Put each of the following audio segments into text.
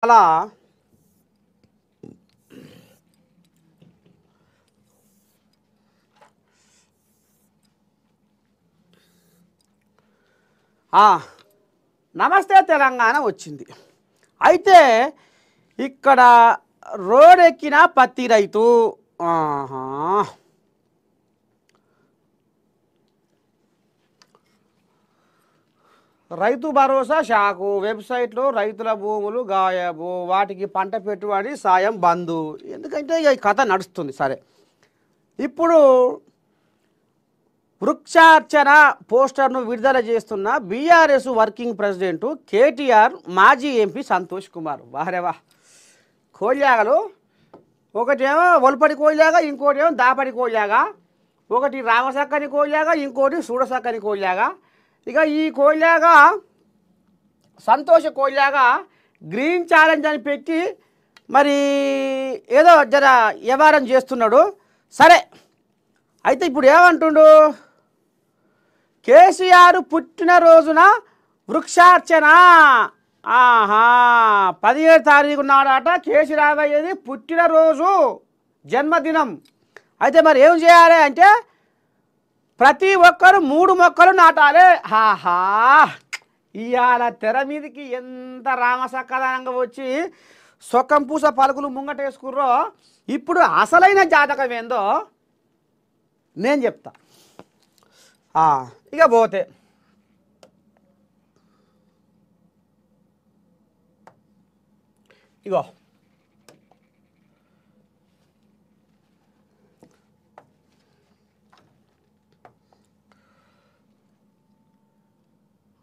అలా నమస్తే తెలంగాణ వచ్చింది. అయితే ఇక్కడ రోడ్ ఎక్కిన పత్తి రైతు ఆహా రైతు భరోసా శాఖ వెబ్సైట్లో రైతుల భూములు గాయబు, వాటికి పంట పెట్టుబడి సాయం బంద్. ఎందుకంటే ఈ కథ నడుస్తుంది. సరే, ఇప్పుడు వృక్షార్చన పోస్టర్ను విడుదల చేస్తున్న బీఆర్ఎస్ వర్కింగ్ ప్రెసిడెంట్ కేటీఆర్, మాజీ ఎంపీ సంతోష్ కుమార్. వారేవా కోల్యాగలు, ఒకటేమో ఒల్పడి కోల్యాగా, ఇంకోటేమో దాపడి కోల్యాగా, ఒకటి రామసక్కని కోల్యాగా, ఇంకోటి సూడసక్కని కోల్యాగా. ఇక ఈ కోల్యాగా సంతోష కోల్యాగా గ్రీన్ ఛాలెంజ్ అని పెట్టి మరి ఏదో జర వ్యవహారం చేస్తున్నాడు. సరే, అయితే ఇప్పుడు ఏమంటుండు, కేసీఆర్ పుట్టినరోజున వృక్షార్చన. 17 తారీఖు నాడట కేసీరావయ్యది పుట్టినరోజు, జన్మదినం. అయితే మరి ఏం చేయాలి అంటే ప్రతి ఒక్కరు 3 మొక్కలు నాటాలి. ఇవాళ తెర మీదకి ఎంత రామసక్కదనంగా వచ్చి సొక్కం పూస పలుకులు ముంగటేసుకుర్రో, ఇప్పుడు అసలైన జాతకం ఏందో నేను చెప్తా. ఇక పోతే ఇగో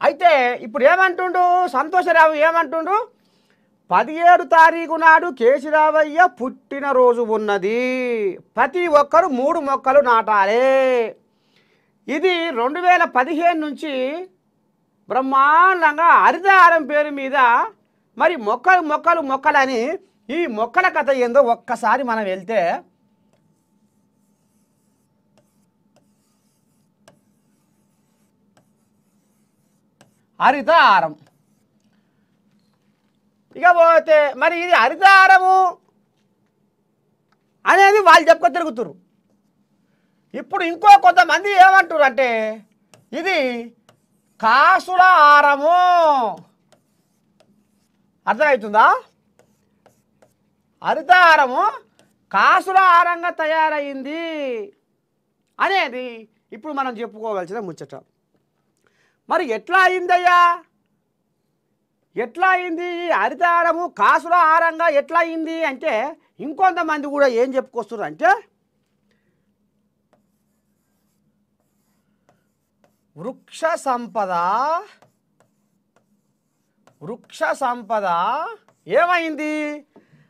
అయితే ఇప్పుడు ఏమంటుండు సంతోషరావు, ఏమంటుండు, 17 తారీఖు నాడు కేసీరావయ్య పుట్టినరోజు ఉన్నది, ప్రతి ఒక్కరు 3 మొక్కలు నాటాలి. ఇది 2015 నుంచి బ్రహ్మాండంగా హరితహారం పేరు మీద మరి మొక్కలు మొక్కలు మొక్కలని, ఈ మొక్కల కథ ఏందో ఒక్కసారి మనం వెళ్తే హరితహారం. ఇక పోతే మరి ఇది హరితహారము అనేది వాళ్ళు చెప్పుకొని తిరుగుతురు. ఇప్పుడు ఇంకో కొంతమంది ఏమంటారు అంటే ఇది కాసుల హారము. అర్థమవుతుందా? హరితహారము కాసుల హారంగా తయారైంది అనేది ఇప్పుడు మనం చెప్పుకోవాల్సిన ముచ్చట. మరి ఎట్లా అయిందయ్యా, ఎట్లా అయింది ఈ హరితహారము కాసుల హారంగా ఎట్లా అయింది అంటే ఇంకొంతమంది కూడా ఏం చెప్పుకొస్తున్నారు అంటే వృక్ష సంపద ఏమైంది,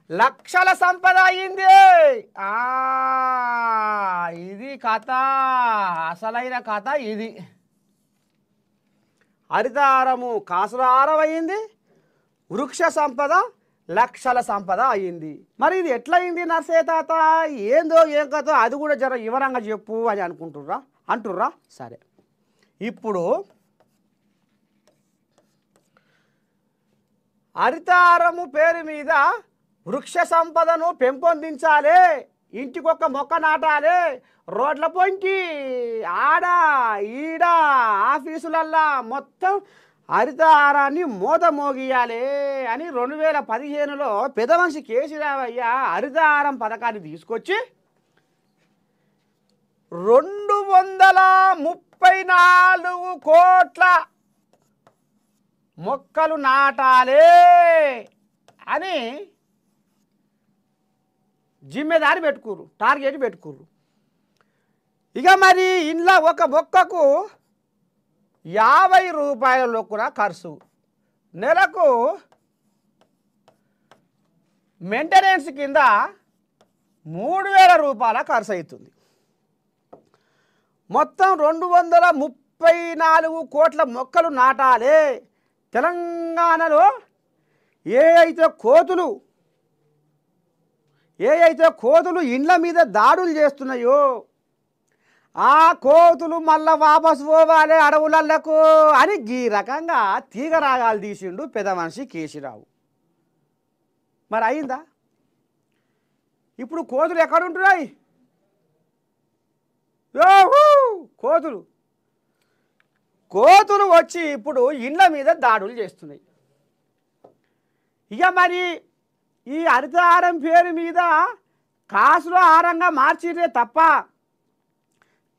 లక్షల సంపద అయింది. ఇది కథ, అసలైన కథ ఇది. హరితహారము కాసుల హారం అయింది, వృక్ష సంపద లక్షల సంపద అయింది. మరి ఇది ఎట్లయింది నర్సే తాత, ఏందో ఏం కథ అది కూడా జర వివరంగా చెప్పు అని అంటుర్రా. సరే, ఇప్పుడు హరితహారము పేరు మీద వృక్ష సంపదను పెంపొందించాలి, ఇంటికొక మొక్క నాటాలి, రోడ్ల పొంటి ఆడ ఈడ ఆఫీసులల్లా మొత్తం హరితహారాన్ని మోగియాలి అని 2015లో పెదమనిషి కేసీరావయ్య హరితహారం పథకాన్ని తీసుకొచ్చి 234 కోట్ల మొక్కలు నాటాలి అని జిమ్మెదారి పెట్టుకుర్రు, టార్గెట్ పెట్టుకుర్రు. ఇక మరి ఇంట్లో ఒక మొక్కకు 50 రూపాయల లొక్కున ఖర్చు, నెలకు మెయింటెనెన్స్ కింద 3000 రూపాయల ఖర్చు అవుతుంది. మొత్తం 234 కోట్ల మొక్కలు నాటాలి. తెలంగాణలో ఏ అయితే కోతులు ఇండ్ల మీద దాడులు చేస్తున్నాయో ఆ కోతులు మళ్ళా వాపసు పోవాలి అడవులకు అని ఈ రకంగా తీగ రాగాలు తీసిండు పెద్ద మనిషి కేసీరావు. మరి అయిందా? ఇప్పుడు కోతులు ఎక్కడుంటున్నాయి? కోతులు కోతులు వచ్చి ఇప్పుడు ఇండ్ల మీద దాడులు చేస్తున్నాయి. ఇక మరి ఈ హరితహారం పేరు మీద కాసులో హారంగా మార్చిరే తప్ప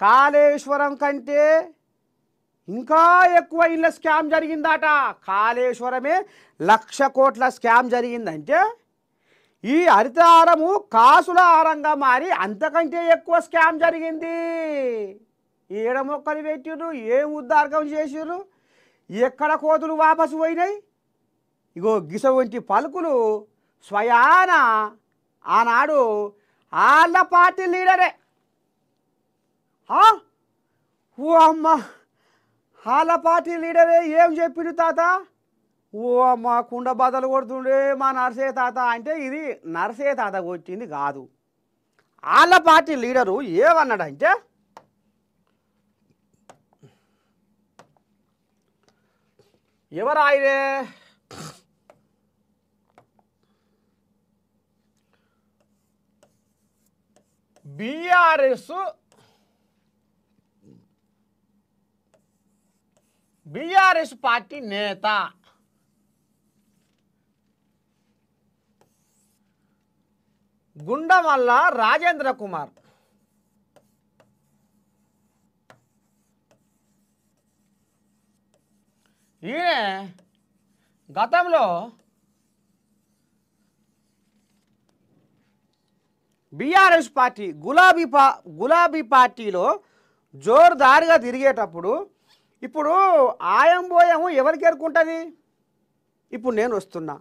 కాళేశ్వరం కంటే ఇంకా ఎక్కువ ఇళ్ళ స్కామ్ జరిగిందట. కాళేశ్వరమే 1,00,000 కోట్ల స్కామ్ జరిగిందంటే ఈ హరితహారము కాసుల హారంగా మారి అంతకంటే ఎక్కువ స్కామ్ జరిగింది. ఏడ మొక్కలు పెట్టిర్రు, ఏం ఉద్దార్గం చేసిర్రు, ఎక్కడ కోతులు వాపసు పోయినాయి? ఇగో గిసవంటి పలుకులు స్వయాన ఆనాడు వాళ్ళ పార్టీ లీడరే. ఓ అమ్మ, వాళ్ళ పార్టీ లీడరే ఏం చెప్పిండు తాత? ఓ అమ్మ, కుండ బదలు కొడుతుండే మా నర్సే తాత అంటే ఇది నర్సే తాత కొట్టింది కాదు. వాళ్ళ పార్టీ లీడరు ఏమన్నాడంటే, ఎవరాయనే బీఆర్ఎస్ పార్టీ నేత గుండమల్ల రాజేంద్ర కుమార్ ఈయన గతంలో బీఆర్ఎస్ పార్టీ గులాబీ పార్టీలో జోరుదారుగా తిరిగేటప్పుడు ఇప్పుడు ఆయం పోయాము ఎవరికి ఎరుకుంటుంది? ఇప్పుడు నేను వస్తున్నా,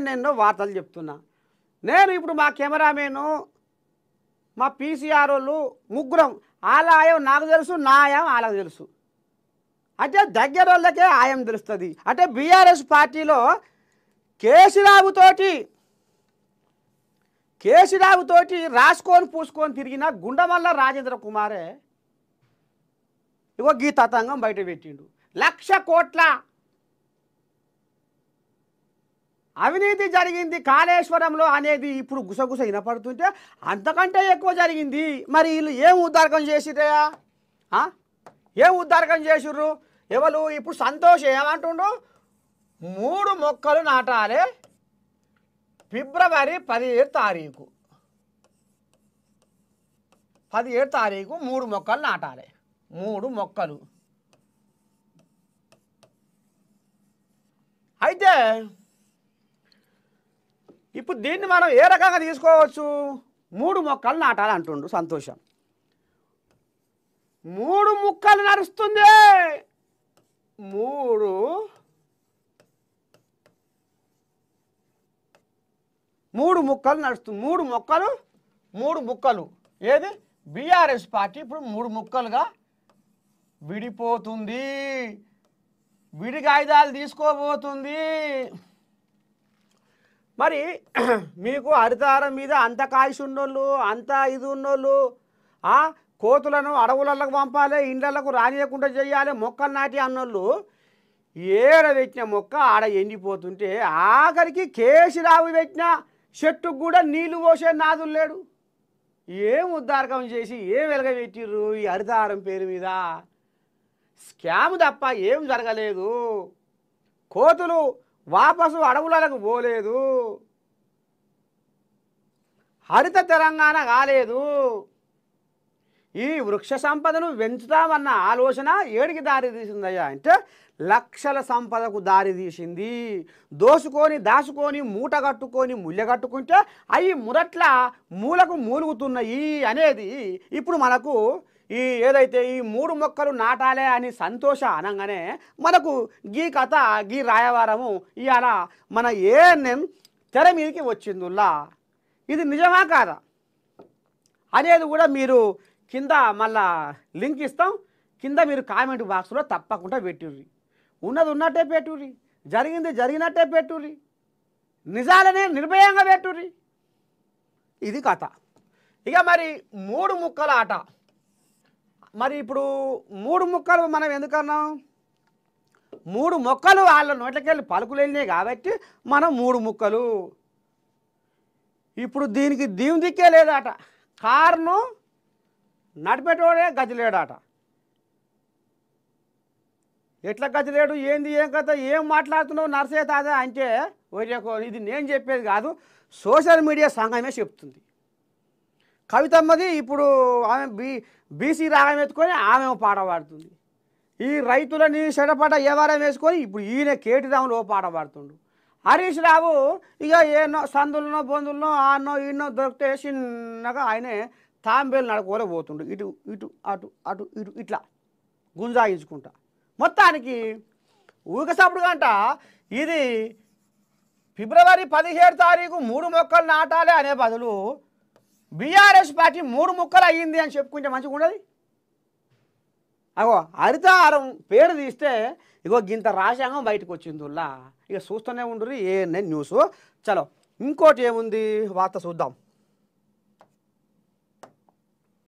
నేనో వార్తలు చెప్తున్నా. నేను ఇప్పుడు మా కెమెరామెను, మా పీసీఆర్ వాళ్ళు ముగ్గురం, వాళ్ళ ఆయం నాకు తెలుసు, నా ఆయం వాళ్ళకి తెలుసు. అంటే దగ్గర వాళ్ళకే ఆయం తెలుస్తుంది. అంటే బీఆర్ఎస్ పార్టీలో కేసీరావుతోటి రాసుకొని పూసుకొని తిరిగిన గుండమల్ల రాజేంద్ర కుమారే ఇగో గీ తతంగం బయట పెట్టిండు. 1,00,000 కోట్ల అవినీతి జరిగింది కాళేశ్వరంలో అనేది ఇప్పుడు గుసగుస వినపడుతుంటే అంతకంటే ఎక్కువ జరిగింది. మరి వీళ్ళు ఏం ఉద్దారకం చేసిరయా? ఏం ఉద్దారకం చేసిర్రు? ఎవరు? ఇప్పుడు సంతోష్ ఏమంటుండు? 3 మొక్కలు నాటాలి ఫిబ్రవరి 17 తారీఖు 3 మొక్కలు నాటాలి. 3 మొక్కలు. అయితే ఇప్పుడు దీన్ని మనం ఏ రకంగా తీసుకోవచ్చు? 3 మొక్కలు నాటాలి అంటుండు సంతోషం. 3 మొక్కలు నడుస్తుంది. 3 మొక్కలు నడుస్తుంది. 3 మొక్కలు ఏది? బీఆర్ఎస్ పార్టీ ఇప్పుడు 3 మొక్కలుగా విడిపోతుంది, విడిగాయిదాలు తీసుకోబోతుంది. మరి మీకు హరితహారం మీద అంత కాయిష్ ఉన్నోళ్ళు, అంత ఇది ఉన్నోళ్ళు, కోతులను అడవులకు పంపాలి, ఇండ్లకు రానియకుండా చేయాలి, మొక్కలు నాటి అన్నోళ్ళు ఏడ పెట్టిన మొక్క ఆడ ఎండిపోతుంటే ఆఖరికి కేసీరావు పెట్టిన చెట్టుకు కూడా నీళ్లు పోసే నాదులు లేడు. ఏం ఉద్దారకం చేసి ఏం వెలగబెట్టిర్రు ఈ హరితహారం పేరు మీద? స్కామ్ తప్ప ఏం జరగలేదు. కోతులు వాపసు అడవులకు పోలేదు, హరిత తెలంగాణ కాలేదు. ఈ వృక్ష సంపదను పెంచుతామన్న ఆలోచన ఏడికి దారి తీసిందయ్యా అంటే లక్షల సంపదకు దారి తీసింది. దాచుకొని మూట కట్టుకొని ముళ్ళగట్టుకుంటే అవి మురట్ల మూలకు మూలుగుతున్నాయి అనేది ఇప్పుడు మనకు ఈ ఏదైతే ఈ 3 మొక్కలు నాటాలే అని సంతోష అనగానే మనకు గీ కథ గీ రాయవారము ఇవాళ మన ఏఎన్ఎం తెర మీదకి వచ్చిందుల్లా. ఇది నిజమా కాదా అనేది కూడా మీరు కింద మళ్ళా లింక్ ఇస్తాం, కింద మీరు కామెంట్ బాక్స్లో తప్పకుండా పెట్టుర్రి. ఉన్నది ఉన్నట్టే పెట్టుర్రి, జరిగింది జరిగినట్టే పెట్టుర్రి, నిజాలనే నిర్భయంగా పెట్టుర్రి. ఇది కథ. ఇక మరి 3 ముక్కల ఆట. మరి ఇప్పుడు 3 ముక్కలు మనం ఎందుకన్నాం? 3 మొక్కలు వాళ్ళ నోట్లకెళ్ళి పలుకులు వెళ్ళినాయి కాబట్టి మనం 3 ముక్కలు. ఇప్పుడు దీనికి దీని దిక్కే లేదట. కారును నడిపేటోడే గతి లేడట. ఎట్లా గతి లేడు, ఏంది ఏం కథ, ఏం మాట్లాడుతున్నావు నర్సయ్య తాత అంటే, ఇది నేను చెప్పేది కాదు, సోషల్ మీడియా సంఘమే చెప్తుంది. కవితమ్మది ఇప్పుడు ఆమె బీసీ రాగం ఎత్తుకొని ఆమె పాట పాడుతుంది. ఈ రైతులని చెడపట ఎవరం వేసుకొని ఇప్పుడు ఈయన కేటీరాములు ఓ పాట పాడుతుండు. హరీష్ రావు ఇక ఏనో సందులనో బొందులనో ఆనో ఈనో దొరికితే చిన్నగా ఆయనే తాంబేలు నడుకోలే పోతుండు, ఇటు ఇటు అటు అటు ఇటు ఇట్లా గుంజాయించుకుంటా. మొత్తానికి ఊకసప్పుడు గంట ఇది ఫిబ్రవరి 17 తారీఖు 3 మొక్కలు నాటాలి అనే బదులు బీఆర్ఎస్ పార్టీ 3 మొక్కలు అయ్యింది అని చెప్పుకుంటే మంచిగా ఉండదు. అగో హరితహారం పేరు తీస్తే ఇగో గింత రాజ్యాంగం బయటకు వచ్చిందిలా. ఇక చూస్తూనే ఉండరు ఏ న్యూస్. చలో ఇంకోటి ఏముంది వార్త చూద్దాం.